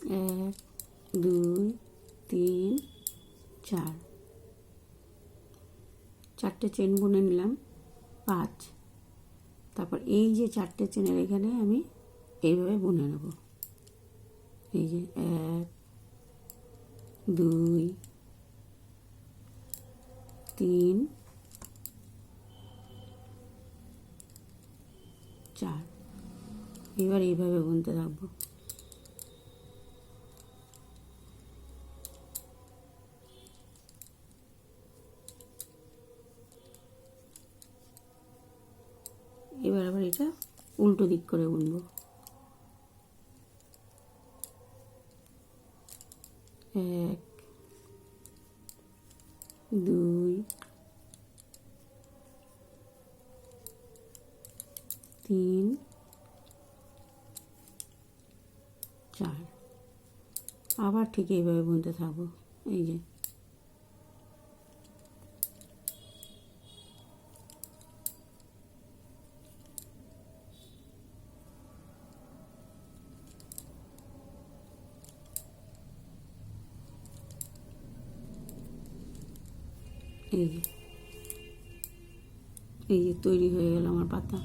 এক, দুই, তিন, চার, চারটে চেন বুনে নিলাম, 5। তারপর এই যে চারটে চেনের এখানে আমি এইভাবে বুনে নেব। এই যে 1, 2, 3, 4। এবার এইভাবে বুনতে থাকবো। এবার আবার এটা উল্টো দিক করে বুনবো। 1, 2, 3, 4। আবার ঠিক এইভাবে বুনতে থাকবো। এই যে এই যে তৈরি হয়ে গেল আমার পাতা।